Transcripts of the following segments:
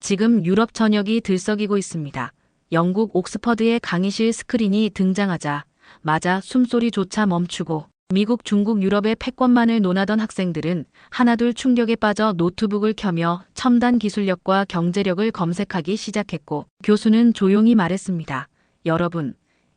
지금 유럽 전역이 들썩이고 있습니다. 영국 옥스퍼드의 강의실 스크린이 등장하자 맞아 숨소리조차 멈추고 미국, 중국, 유럽의 패권만을 논하던 학생들은 하나둘 충격에 빠져 노트북을 켜며 첨단 기술력과 경제력을 검색하기 시작했고 교수는 조용히 말했습니다. 여러분,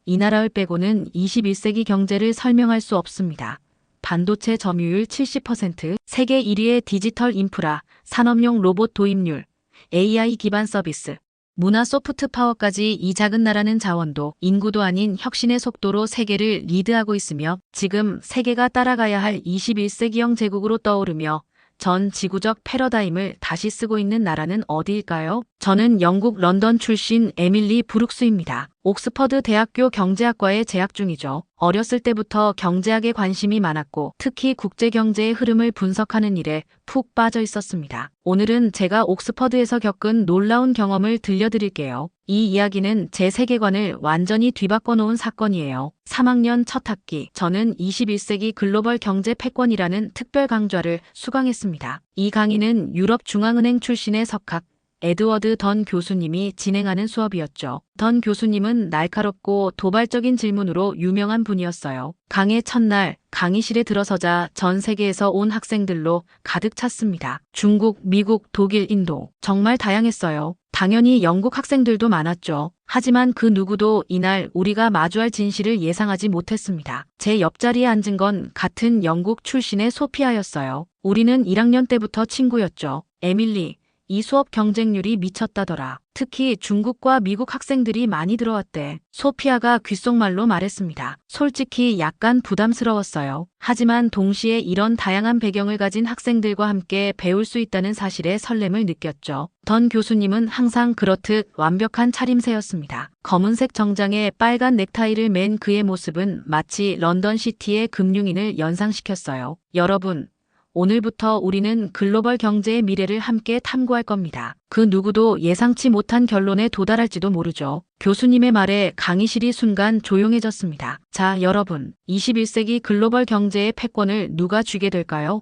이 나라를 빼고는 21세기 경제를 설명할 수 없습니다. 반도체 점유율 70%, 세계 1위의 디지털 인프라, 산업용 로봇 도입률, AI 기반 서비스, 문화 소프트 파워까지 이 작은 나라는 자원도 인구도 아닌 혁신의 속도로 세계를 리드하고 있으며 지금 세계가 따라가야 할 21세기형 제국으로 떠오르며 전 지구적 패러다임을 다시 쓰고 있는 나라는 어디일까요? 저는 영국 런던 출신 에밀리 브룩스입니다. 옥스퍼드 대학교 경제학과에 재학 중이죠. 어렸을 때부터 경제학에 관심이 많았고 특히 국제경제의 흐름을 분석하는 일에 푹 빠져 있었습니다. 오늘은 제가 옥스퍼드에서 겪은 놀라운 경험을 들려드릴게요. 이 이야기는 제 세계관을 완전히 뒤바꿔 놓은 사건이에요. 3학년 첫 학기, 저는 21세기 글로벌 경제 패권이라는 특별 강좌를 수강했습니다. 이 강의는 유럽중앙은행 출신의 석학, 에드워드 던 교수님이 진행하는 수업이었죠. 던 교수님은 날카롭고 도발적인 질문으로 유명한 분이었어요. 강의 첫날 강의실에 들어서자 전 세계에서 온 학생들로 가득 찼습니다. 중국, 미국, 독일, 인도. 정말 다양했어요. 당연히 영국 학생들도 많았죠. 하지만 그 누구도 이날 우리가 마주할 진실을 예상하지 못했습니다. 제 옆자리에 앉은 건 같은 영국 출신의 소피아였어요. 우리는 1학년 때부터 친구였죠. 에밀리, 이 수업 경쟁률이 미쳤다더라. 특히 중국과 미국 학생들이 많이 들어왔대. 소피아가 귓속말로 말했습니다. 솔직히 약간 부담스러웠어요. 하지만 동시에 이런 다양한 배경을 가진 학생들과 함께 배울 수 있다는 사실에 설렘을 느꼈죠. 던 교수님은 항상 그렇듯 완벽한 차림새였습니다. 검은색 정장에 빨간 넥타이를 맨 그의 모습은 마치 런던 시티의 금융인을 연상시켰어요. 여러분, 오늘부터 우리는 글로벌 경제의 미래를 함께 탐구할 겁니다. 그 누구도 예상치 못한 결론에 도달할지도 모르죠. 교수님의 말에 강의실이 순간 조용해졌습니다. 자, 여러분, 21세기 글로벌 경제의 패권을 누가 쥐게 될까요?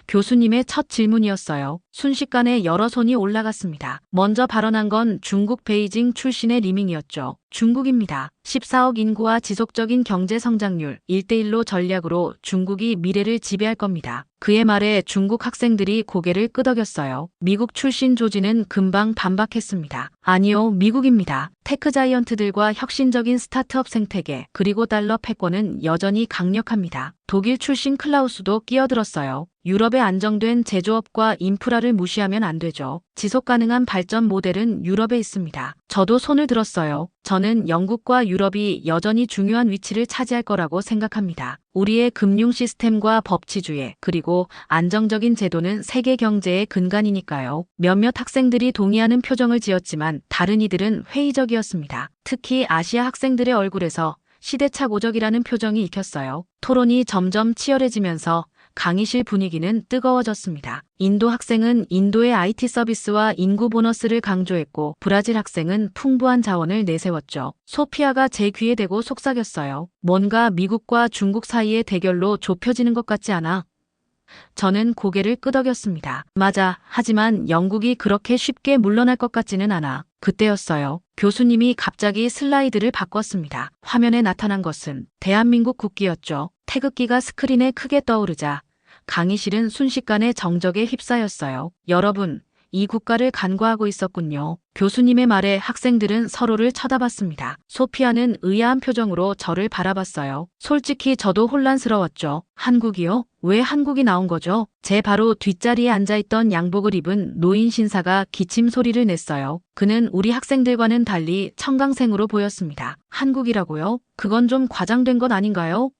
교수님의 첫 질문이었어요. 순식간에 여러 손이 올라갔습니다. 먼저 발언한 건 중국 베이징 출신의 리밍이었죠. 중국입니다. 14억 인구와 지속적인 경제 성장률 1대1로 전략으로 중국이 미래를 지배할 겁니다. 그의 말에 중국 학생들이 고개를 끄덕였어요. 미국 출신 조지는 금방 반박했습니다. 아니요, 미국입니다. 테크 자이언트들과 혁신적인 스타트업 생태계 그리고 달러 패권은 여전히 강력합니다. 독일 출신 클라우스도 끼어들었어요. 유럽의 안정된 제조업과 인프라를 무시하면 안 되죠. 지속 가능한 발전 모델은 유럽에 있습니다. 저도 손을 들었어요. 저는 영국과 유럽이 여전히 중요한 위치를 차지할 거라고 생각합니다. 우리의 금융 시스템과 법치주의 그리고 안정적인 제도는 세계 경제의 근간이니까요. 몇몇 학생들이 동의하는 표정을 지었지만 다른 이들은 회의적이었습니다. 특히 아시아 학생들의 얼굴에서 시대착오적이라는 표정이 익혔어요. 토론이 점점 치열해지면서 강의실 분위기는 뜨거워졌습니다. 인도 학생은 인도의 IT 서비스와 인구 보너스를 강조했고 브라질 학생은 풍부한 자원을 내세웠죠. 소피아가 제 귀에 대고 속삭였어요. 뭔가 미국과 중국 사이의 대결로 좁혀지는 것 같지 않아? 저는 고개를 끄덕였습니다. 맞아. 하지만 영국이 그렇게 쉽게 물러날 것 같지는 않아. 그때였어요. 교수님이 갑자기 슬라이드를 바꿨습니다. 화면에 나타난 것은 대한민국 국기였죠. 태극기가 스크린에 크게 떠오르자 강의실은 순식간에 정적에 휩싸였어요. 여러분, 이 국가를 간과하고 있었군요. 교수님의 말에 학생들은 서로를 쳐다봤습니다. 소피아는 의아한 표정으로 저를 바라봤어요. 솔직히 저도 혼란스러웠죠. 한국이요? 왜 한국이 나온 거죠? 제 바로 뒷자리에 앉아있던 양복을 입은 노인 신사가 기침 소리를 냈어요. 그는 우리 학생들과는 달리 청강생으로 보였습니다. 한국이라고요? 그건 좀 과장된 것 아닌가요?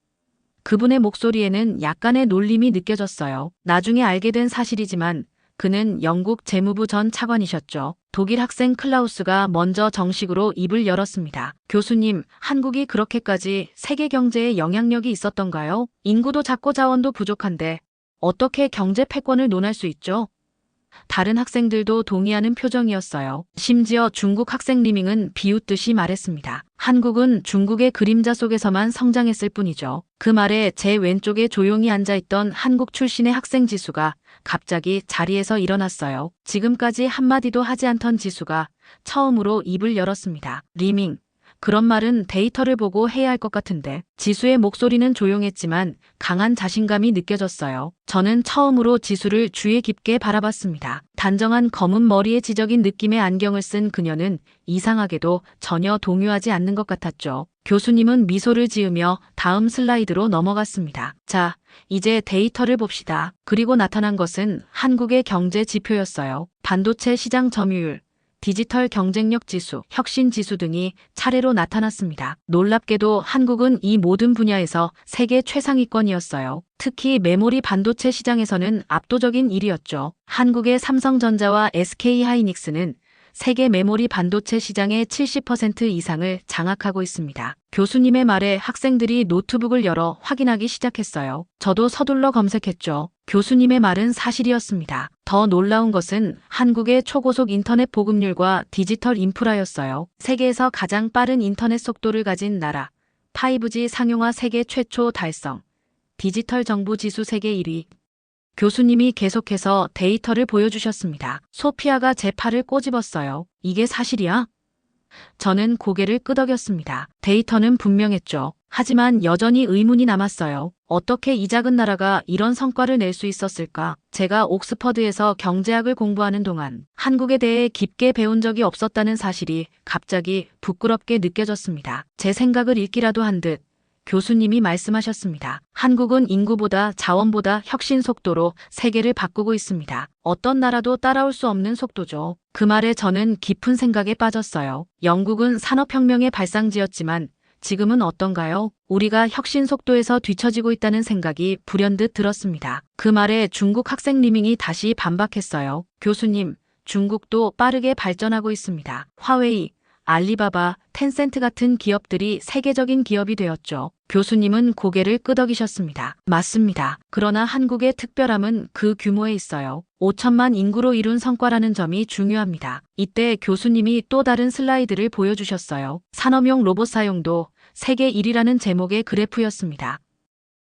그분의 목소리에는 약간의 놀림이 느껴졌어요. 나중에 알게 된 사실이지만 그는 영국 재무부 전 차관이셨죠. 독일 학생 클라우스가 먼저 정식으로 입을 열었습니다. 교수님, 한국이 그렇게까지 세계 경제에 영향력이 있었던가요? 인구도 작고 자원도 부족한데 어떻게 경제 패권을 논할 수 있죠? 다른 학생들도 동의하는 표정이었어요. 심지어 중국 학생 리밍은 비웃듯이 말했습니다. 한국은 중국의 그림자 속에서만 성장했을 뿐이죠. 그 말에 제 왼쪽에 조용히 앉아있던 한국 출신의 학생 지수가 갑자기 자리에서 일어났어요. 지금까지 한마디도 하지 않던 지수가 처음으로 입을 열었습니다. 리밍. 그런 말은 데이터를 보고 해야 할 것 같은데. 지수의 목소리는 조용했지만 강한 자신감이 느껴졌어요. 저는 처음으로 지수를 주의 깊게 바라봤습니다. 단정한 검은 머리에 지적인 느낌의 안경을 쓴 그녀는 이상하게도 전혀 동요하지 않는 것 같았죠. 교수님은 미소를 지으며 다음 슬라이드로 넘어갔습니다. 자, 이제 데이터를 봅시다. 그리고 나타난 것은 한국의 경제 지표였어요. 반도체 시장 점유율, 디지털 경쟁력 지수, 혁신 지수 등이 차례로 나타났습니다. 놀랍게도 한국은 이 모든 분야에서 세계 최상위권이었어요. 특히 메모리 반도체 시장에서는 압도적인 1위였죠. 한국의 삼성전자와 SK하이닉스는 세계 메모리 반도체 시장의 70% 이상을 장악하고 있습니다. 교수님의 말에 학생들이 노트북을 열어 확인하기 시작했어요. 저도 서둘러 검색했죠. 교수님의 말은 사실이었습니다. 더 놀라운 것은 한국의 초고속 인터넷 보급률과 디지털 인프라였어요. 세계에서 가장 빠른 인터넷 속도를 가진 나라, 5G 상용화 세계 최초 달성, 디지털 정부 지수 세계 1위. 교수님이 계속해서 데이터를 보여주셨습니다. 소피아가 제 팔을 꼬집었어요. 이게 사실이야? 저는 고개를 끄덕였습니다. 데이터는 분명했죠. 하지만 여전히 의문이 남았어요. 어떻게 이 작은 나라가 이런 성과를 낼 수 있었을까? 제가 옥스퍼드에서 경제학을 공부하는 동안 한국에 대해 깊게 배운 적이 없었다는 사실이 갑자기 부끄럽게 느껴졌습니다. 제 생각을 읽기라도 한 듯 교수님이 말씀하셨습니다. 한국은 인구보다 자원보다 혁신 속도로 세계를 바꾸고 있습니다. 어떤 나라도 따라올 수 없는 속도죠. 그 말에 저는 깊은 생각에 빠졌어요. 영국은 산업혁명의 발상지였지만 지금은 어떤가요? 우리가 혁신 속도에서 뒤처지고 있다는 생각이 불현듯 들었습니다. 그 말에 중국 학생 리밍이 다시 반박했어요. 교수님, 중국도 빠르게 발전하고 있습니다. 화웨이, 알리바바, 텐센트 같은 기업들이 세계적인 기업이 되었죠. 교수님은 고개를 끄덕이셨습니다. 맞습니다. 그러나 한국의 특별함은 그 규모에 있어요. 5천만 인구로 이룬 성과라는 점이 중요합니다. 이때 교수님이 또 다른 슬라이드를 보여주셨어요. 산업용 로봇 사용도 세계 1위라는 제목의 그래프였습니다.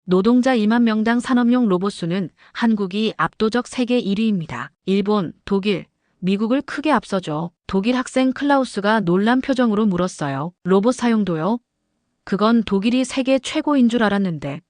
노동자 2만 명당 산업용 로봇 수는 한국이 압도적 세계 1위입니다. 일본, 독일, 미국을 크게 앞서죠. 독일 학생 클라우스가 놀란 표정으로 물었어요. 로봇 사용도요? 그건 독일이 세계 최고인 줄 알았는데.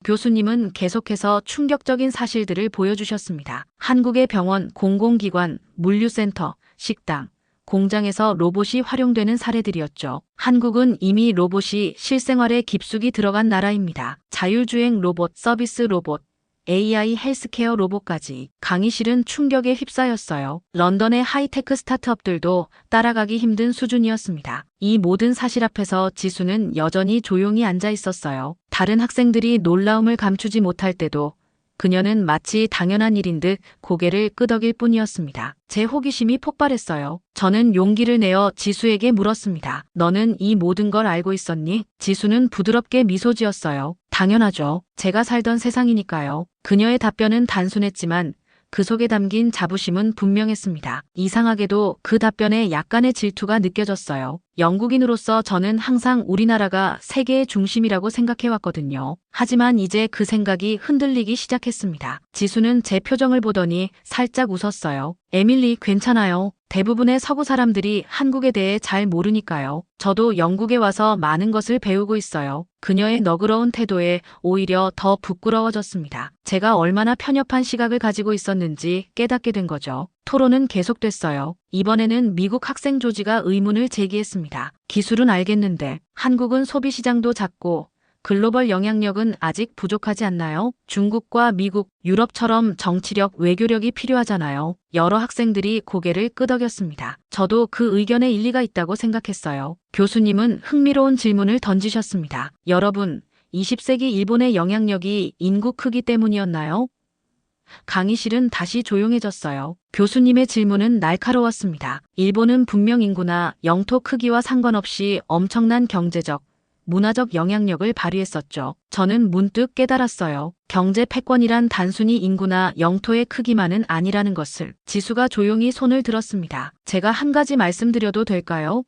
교수님은 계속해서 충격적인 사실들을 보여주셨습니다. 한국의 병원, 공공기관, 물류센터, 식당, 공장에서 로봇이 활용되는 사례들이었죠. 한국은 이미 로봇이 실생활에 깊숙이 들어간 나라입니다. 자율주행 로봇, 서비스 로봇, AI 헬스케어 로봇까지. 강의실은 충격에 휩싸였어요. 런던의 하이테크 스타트업들도 따라가기 힘든 수준이었습니다. 이 모든 사실 앞에서 지수는 여전히 조용히 앉아 있었어요. 다른 학생들이 놀라움을 감추지 못할 때도 그녀는 마치 당연한 일인 듯 고개를 끄덕일 뿐이었습니다. 제 호기심이 폭발했어요. 저는 용기를 내어 지수에게 물었습니다. 너는 이 모든 걸 알고 있었니? 지수는 부드럽게 미소 지었어요. 당연하죠. 제가 살던 세상이니까요. 그녀의 답변은 단순했지만 그 속에 담긴 자부심은 분명했습니다. 이상하게도 그 답변에 약간의 질투가 느껴졌어요. 영국인으로서 저는 항상 우리나라가 세계의 중심이라고 생각해왔거든요. 하지만 이제 그 생각이 흔들리기 시작했습니다. 지수는 제 표정을 보더니 살짝 웃었어요. 에밀리, 괜찮아요. 대부분의 서구 사람들이 한국에 대해 잘 모르니까요. 저도 영국에 와서 많은 것을 배우고 있어요. 그녀의 너그러운 태도에 오히려 더 부끄러워졌습니다. 제가 얼마나 편협한 시각을 가지고 있었는지 깨닫게 된 거죠. 토론은 계속됐어요. 이번에는 미국 학생 조지가 의문을 제기했습니다. 기술은 알겠는데 한국은 소비시장도 작고 글로벌 영향력은 아직 부족하지 않나요? 중국과 미국, 유럽처럼 정치력, 외교력이 필요하잖아요. 여러 학생들이 고개를 끄덕였습니다. 저도 그 의견에 일리가 있다고 생각했어요. 교수님은 흥미로운 질문을 던지셨습니다. 여러분, 20세기 일본의 영향력이 인구 크기 때문이었나요? 강의실은 다시 조용해졌어요. 교수님의 질문은 날카로웠습니다. 일본은 분명 인구나 영토 크기와 상관없이 엄청난 경제적, 문화적 영향력을 발휘했었죠. 저는 문득 깨달았어요. 경제 패권이란 단순히 인구나 영토의 크기만은 아니라는 것을. 지수가 조용히 손을 들었습니다. 제가 한 가지 말씀드려도 될까요?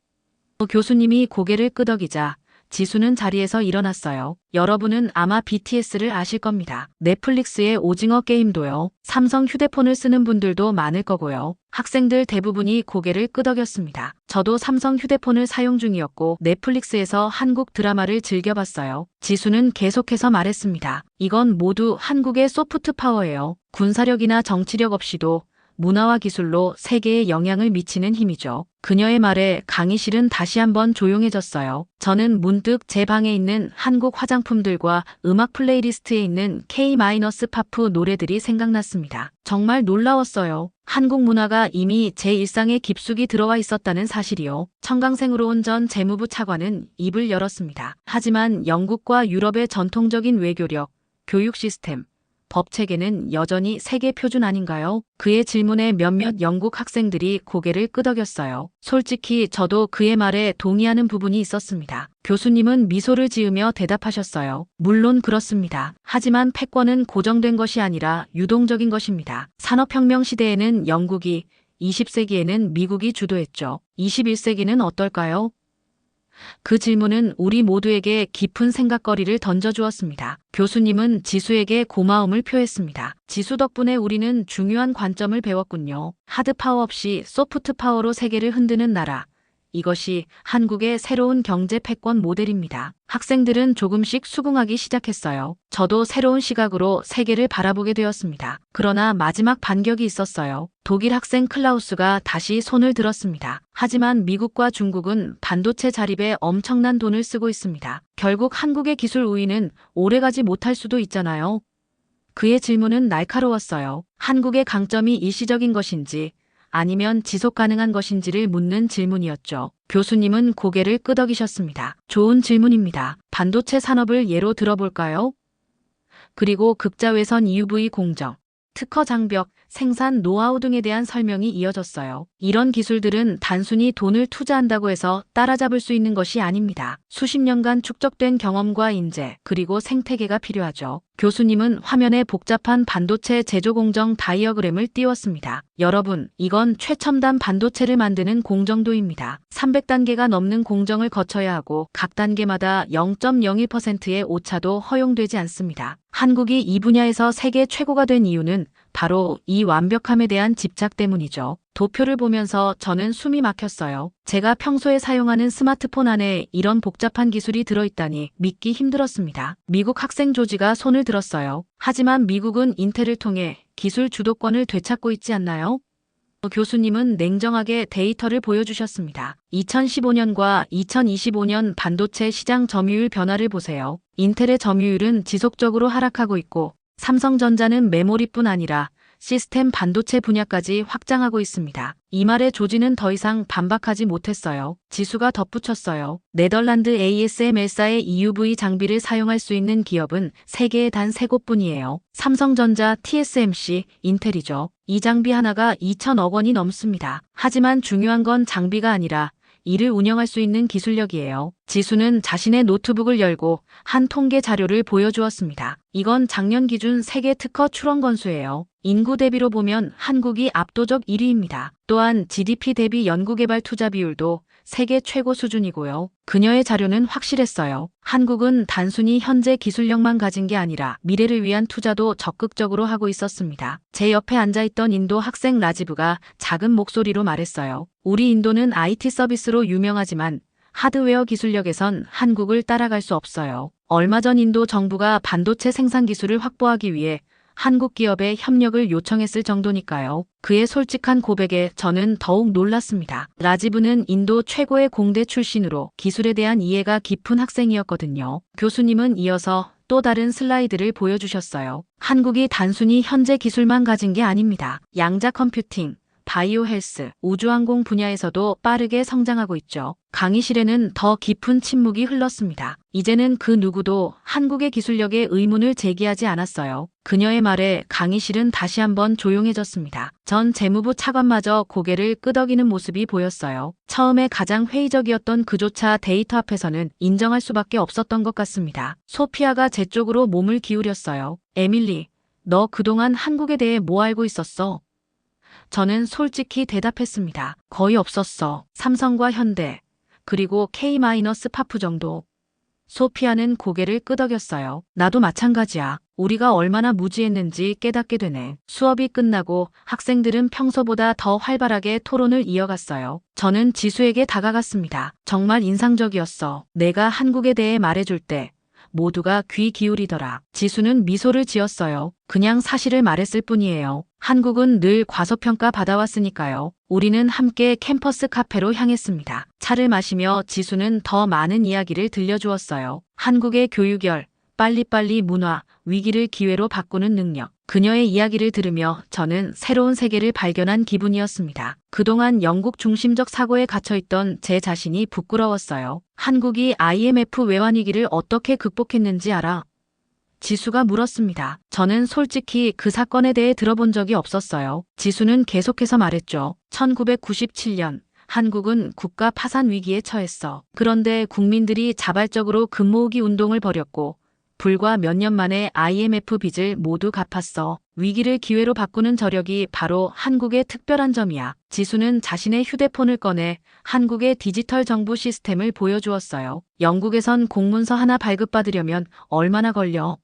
교수님이 고개를 끄덕이자 지수는 자리에서 일어났어요. 여러분은 아마 BTS를 아실 겁니다. 넷플릭스의 오징어 게임도요. 삼성 휴대폰을 쓰는 분들도 많을 거고요. 학생들 대부분이 고개를 끄덕였습니다. 저도 삼성 휴대폰을 사용 중이었고 넷플릭스에서 한국 드라마를 즐겨봤어요. 지수는 계속해서 말했습니다. 이건 모두 한국의 소프트 파워예요. 군사력이나 정치력 없이도 문화와 기술로 세계에 영향을 미치는 힘이죠. 그녀의 말에 강의실은 다시 한번 조용해졌어요. 저는 문득 제 방에 있는 한국 화장품들과 음악 플레이리스트에 있는 K-파프 노래들이 생각났습니다. 정말 놀라웠어요. 한국 문화가 이미 제 일상에 깊숙이 들어와 있었다는 사실이요. 청강생으로 온 전 재무부 차관은 입을 열었습니다. 하지만 영국과 유럽의 전통적인 외교력, 교육 시스템, 법 체계는 여전히 세계 표준 아닌가요? 그의 질문에 몇몇 영국 학생들이 고개를 끄덕였어요. 솔직히 저도 그의 말에 동의하는 부분이 있었습니다. 교수님은 미소를 지으며 대답하셨어요. 물론 그렇습니다. 하지만 패권은 고정된 것이 아니라 유동적인 것입니다. 산업혁명 시대에는 영국이, 20세기에는 미국이 주도했죠. 21세기는 어떨까요? 그 질문은 우리 모두에게 깊은 생각거리를 던져주었습니다. 교수님은 지수에게 고마움을 표했습니다. 지수 덕분에 우리는 중요한 관점을 배웠군요. 하드파워 없이 소프트 파워로 세계를 흔드는 나라. 이것이 한국의 새로운 경제 패권 모델입니다. 학생들은 조금씩 수긍하기 시작했어요. 저도 새로운 시각으로 세계를 바라보게 되었습니다. 그러나 마지막 반격이 있었어요. 독일 학생 클라우스가 다시 손을 들었습니다. 하지만 미국과 중국은 반도체 자립에 엄청난 돈을 쓰고 있습니다. 결국 한국의 기술 우위는 오래가지 못할 수도 있잖아요. 그의 질문은 날카로웠어요. 한국의 강점이 일시적인 것인지 아니면 지속 가능한 것인지를 묻는 질문이었죠. 교수님은 고개를 끄덕이셨습니다. 좋은 질문입니다. 반도체 산업을 예로 들어볼까요? 그리고 극자외선 EUV 공정, 특허 장벽, 생산 노하우 등에 대한 설명이 이어졌어요. 이런 기술들은 단순히 돈을 투자한다고 해서 따라잡을 수 있는 것이 아닙니다. 수십 년간 축적된 경험과 인재, 그리고 생태계가 필요하죠. 교수님은 화면에 복잡한 반도체 제조 공정 다이어그램을 띄웠습니다. 여러분, 이건 최첨단 반도체를 만드는 공정도입니다. 300단계가 넘는 공정을 거쳐야 하고 각 단계마다 0.01%의 오차도 허용되지 않습니다. 한국이 이 분야에서 세계 최고가 된 이유는 바로 이 완벽함에 대한 집착 때문이죠. 도표를 보면서 저는 숨이 막혔어요. 제가 평소에 사용하는 스마트폰 안에 이런 복잡한 기술이 들어있다니 믿기 힘들었습니다. 미국 학생 조지가 손을 들었어요. 하지만 미국은 인텔을 통해 기술 주도권을 되찾고 있지 않나요? 교수님은 냉정하게 데이터를 보여주셨습니다. 2015년과 2025년 반도체 시장 점유율 변화를 보세요. 인텔의 점유율은 지속적으로 하락하고 있고 삼성전자는 메모리뿐 아니라 시스템 반도체 분야까지 확장하고 있습니다. 이 말에 조지는 더 이상 반박하지 못했어요. 지수가 덧붙였어요. 네덜란드 ASML사의 EUV 장비를 사용할 수 있는 기업은 세계에 단 3곳뿐이에요. 삼성전자, TSMC, 인텔이죠. 이 장비 하나가 2천억 원이 넘습니다. 하지만 중요한 건 장비가 아니라 이를 운영할 수 있는 기술력이에요. 지수는 자신의 노트북을 열고 한 통계 자료를 보여주었습니다. 이건 작년 기준 세계 특허 출원 건수예요. 인구 대비로 보면 한국이 압도적 1위입니다. 또한 GDP 대비 연구개발 투자 비율도 세계 최고 수준이고요. 그녀의 자료는 확실했어요. 한국은 단순히 현재 기술력만 가진 게 아니라 미래를 위한 투자도 적극적으로 하고 있었습니다. 제 옆에 앉아있던 인도 학생 라지브가 작은 목소리로 말했어요. 우리 인도는 IT 서비스로 유명하지만 하드웨어 기술력에선 한국을 따라갈 수 없어요. 얼마 전 인도 정부가 반도체 생산 기술을 확보하기 위해 한국 기업에 협력을 요청했을 정도니까요. 그의 솔직한 고백에 저는 더욱 놀랐습니다. 라지브는 인도 최고의 공대 출신으로 기술에 대한 이해가 깊은 학생이었거든요. 교수님은 이어서 또 다른 슬라이드를 보여주셨어요. 한국이 단순히 현재 기술만 가진 게 아닙니다. 양자 컴퓨팅, 바이오 헬스, 우주항공 분야에서도 빠르게 성장하고 있죠. 강의실에는 더 깊은 침묵이 흘렀습니다. 이제는 그 누구도 한국의 기술력에 의문을 제기하지 않았어요. 그녀의 말에 강의실은 다시 한번 조용해졌습니다. 전 재무부 차관마저 고개를 끄덕이는 모습이 보였어요. 처음에 가장 회의적이었던 그조차 데이터 앞에서는 인정할 수밖에 없었던 것 같습니다. 소피아가 제 쪽으로 몸을 기울였어요. 에밀리, 너 그동안 한국에 대해 뭐 알고 있었어? 저는 솔직히 대답했습니다. 거의 없었어. 삼성과 현대, 그리고 K-파프 정도. 소피아는 고개를 끄덕였어요. 나도 마찬가지야. 우리가 얼마나 무지했는지 깨닫게 되네. 수업이 끝나고 학생들은 평소보다 더 활발하게 토론을 이어갔어요. 저는 지수에게 다가갔습니다. 정말 인상적이었어. 내가 한국에 대해 말해줄 때 모두가 귀 기울이더라. 지수는 미소를 지었어요. 그냥 사실을 말했을 뿐이에요. 한국은 늘 과소평가 받아왔으니까요. 우리는 함께 캠퍼스 카페로 향했습니다. 차를 마시며 지수는 더 많은 이야기를 들려주었어요. 한국의 교육열, 빨리빨리 문화, 위기를 기회로 바꾸는 능력. 그녀의 이야기를 들으며 저는 새로운 세계를 발견한 기분이었습니다. 그동안 영국 중심적 사고에 갇혀있던 제 자신이 부끄러웠어요. 한국이 IMF 외환 위기를 어떻게 극복했는지 알아? 지수가 물었습니다. 저는 솔직히 그 사건에 대해 들어본 적이 없었어요. 지수는 계속해서 말했죠. 1997년 한국은 국가 파산 위기에 처했어. 그런데 국민들이 자발적으로 금 모으기 운동을 벌였고 불과 몇 년 만에 IMF 빚을 모두 갚았어. 위기를 기회로 바꾸는 저력이 바로 한국의 특별한 점이야. 지수는 자신의 휴대폰을 꺼내 한국의 디지털 정부 시스템을 보여주었어요. 영국에선 공문서 하나 발급받으려면 얼마나 걸려?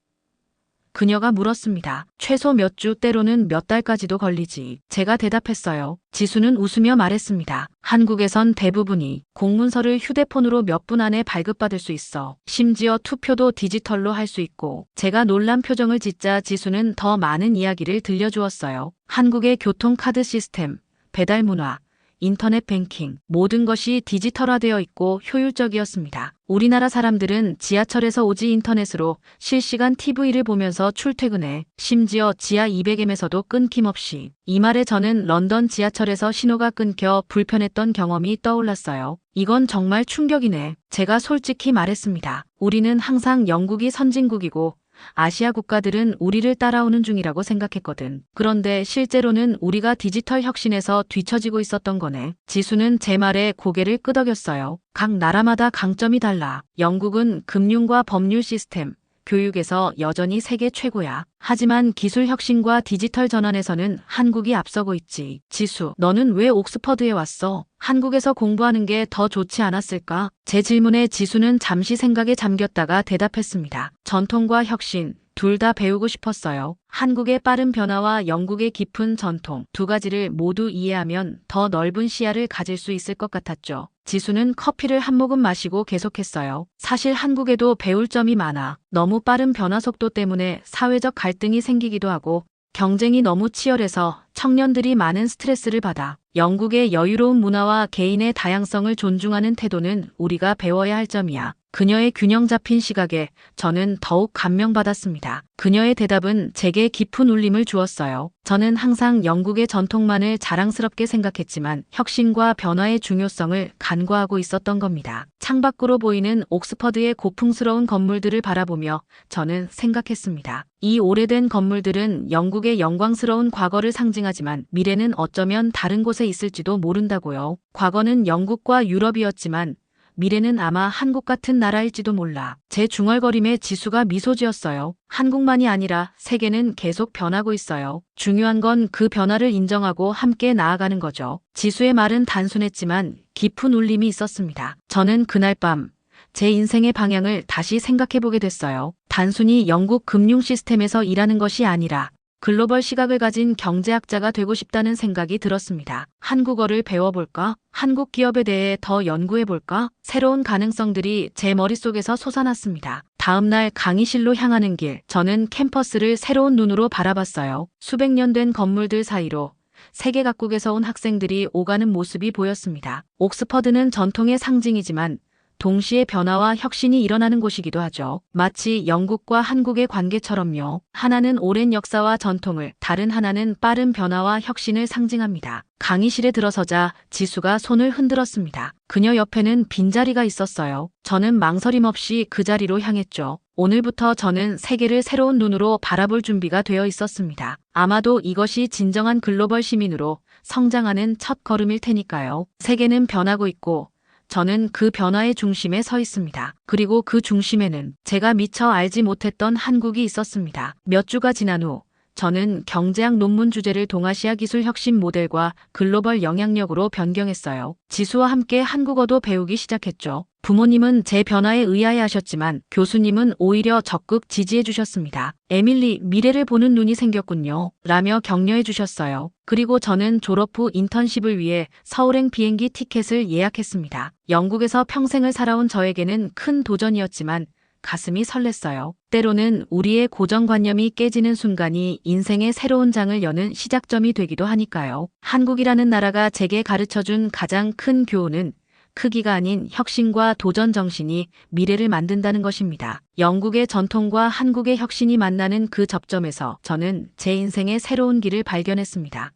그녀가 물었습니다. 최소 몇 주, 때로는 몇 달까지도 걸리지. 제가 대답했어요. 지수는 웃으며 말했습니다. 한국에선 대부분이 공문서를 휴대폰으로 몇 분 안에 발급받을 수 있어. 심지어 투표도 디지털로 할 수 있고. 제가 놀란 표정을 짓자 지수는 더 많은 이야기를 들려주었어요. 한국의 교통카드 시스템, 배달 문화, 인터넷 뱅킹, 모든 것이 디지털화되어 있고 효율적이었습니다. 우리나라 사람들은 지하철에서 오지 인터넷으로 실시간 TV를 보면서 출퇴근해. 심지어 지하 200m에서도 끊김없이. 이 말에 저는 런던 지하철에서 신호가 끊겨 불편했던 경험이 떠올랐어요. 이건 정말 충격이네. 제가 솔직히 말했습니다. 우리는 항상 영국이 선진국이고 아시아 국가들은 우리를 따라오는 중이라고 생각했거든. 그런데 실제로는 우리가 디지털 혁신에서 뒤처지고 있었던 거네. 지수는 제 말에 고개를 끄덕였어요. 각 나라마다 강점이 달라. 영국은 금융과 법률 시스템, 교육에서 여전히 세계 최고야. 하지만 기술 혁신과 디지털 전환에서는 한국이 앞서고 있지. 지수, 너는 왜 옥스퍼드에 왔어? 한국에서 공부하는 게 더 좋지 않았을까? 제 질문에 지수는 잠시 생각에 잠겼다가 대답했습니다. 전통과 혁신, 둘 다 배우고 싶었어요. 한국의 빠른 변화와 영국의 깊은 전통, 두 가지를 모두 이해하면 더 넓은 시야를 가질 수 있을 것 같았죠. 지수는 커피를 한 모금 마시고 계속했어요. 사실 한국에도 배울 점이 많아. 너무 빠른 변화 속도 때문에 사회적 갈등이 생기기도 하고 경쟁이 너무 치열해서 청년들이 많은 스트레스를 받아. 영국의 여유로운 문화와 개인의 다양성을 존중하는 태도는 우리가 배워야 할 점이야. 그녀의 균형 잡힌 시각에 저는 더욱 감명받았습니다. 그녀의 대답은 제게 깊은 울림을 주었어요. 저는 항상 영국의 전통만을 자랑스럽게 생각했지만 혁신과 변화의 중요성을 간과하고 있었던 겁니다. 창밖으로 보이는 옥스퍼드의 고풍스러운 건물들을 바라보며 저는 생각했습니다. 이 오래된 건물들은 영국의 영광스러운 과거를 상징하지만 미래는 어쩌면 다른 곳에 있을지도 모른다고요. 과거는 영국과 유럽이었지만 미래는 아마 한국 같은 나라일지도 몰라. 제 중얼거림에 지수가 미소 지었어요. 한국만이 아니라 세계는 계속 변하고 있어요. 중요한 건 그 변화를 인정하고 함께 나아가는 거죠. 지수의 말은 단순했지만 깊은 울림이 있었습니다. 저는 그날 밤 제 인생의 방향을 다시 생각해보게 됐어요. 단순히 영국 금융 시스템에서 일하는 것이 아니라 글로벌 시각을 가진 경제학자가 되고 싶다는 생각이 들었습니다. 한국어를 배워볼까? 한국 기업에 대해 더 연구해볼까? 새로운 가능성들이 제 머릿속에서 솟아났습니다. 다음 날 강의실로 향하는 길, 저는 캠퍼스를 새로운 눈으로 바라봤어요. 수백 년 된 건물들 사이로 세계 각국에서 온 학생들이 오가는 모습이 보였습니다. 옥스퍼드는 전통의 상징이지만 동시에 변화와 혁신이 일어나는 곳이기도 하죠. 마치 영국과 한국의 관계처럼요. 하나는 오랜 역사와 전통을, 다른 하나는 빠른 변화와 혁신을 상징합니다. 강의실에 들어서자 지수가 손을 흔들었습니다. 그녀 옆에는 빈자리가 있었어요. 저는 망설임 없이 그 자리로 향했죠. 오늘부터 저는 세계를 새로운 눈으로 바라볼 준비가 되어 있었습니다. 아마도 이것이 진정한 글로벌 시민으로 성장하는 첫 걸음일 테니까요. 세계는 변하고 있고 저는 그 변화의 중심에 서 있습니다. 그리고 그 중심에는 제가 미처 알지 못했던 한국이 있었습니다. 몇 주가 지난 후 저는 경제학 논문 주제를 동아시아 기술 혁신 모델과 글로벌 영향력으로 변경했어요. 지수와 함께 한국어도 배우기 시작했죠. 부모님은 제 변화에 의아해 하셨지만 교수님은 오히려 적극 지지해 주셨습니다. 에밀리, 미래를 보는 눈이 생겼군요. 라며 격려해 주셨어요. 그리고 저는 졸업 후 인턴십을 위해 서울행 비행기 티켓을 예약했습니다. 영국에서 평생을 살아온 저에게는 큰 도전이었지만 가슴이 설렜어요. 때로는 우리의 고정관념이 깨지는 순간이 인생의 새로운 장을 여는 시작점이 되기도 하니까요. 한국이라는 나라가 제게 가르쳐준 가장 큰 교훈은 크기가 아닌 혁신과 도전 정신이 미래를 만든다는 것입니다. 영국의 전통과 한국의 혁신이 만나는 그 접점에서 저는 제 인생의 새로운 길을 발견했습니다.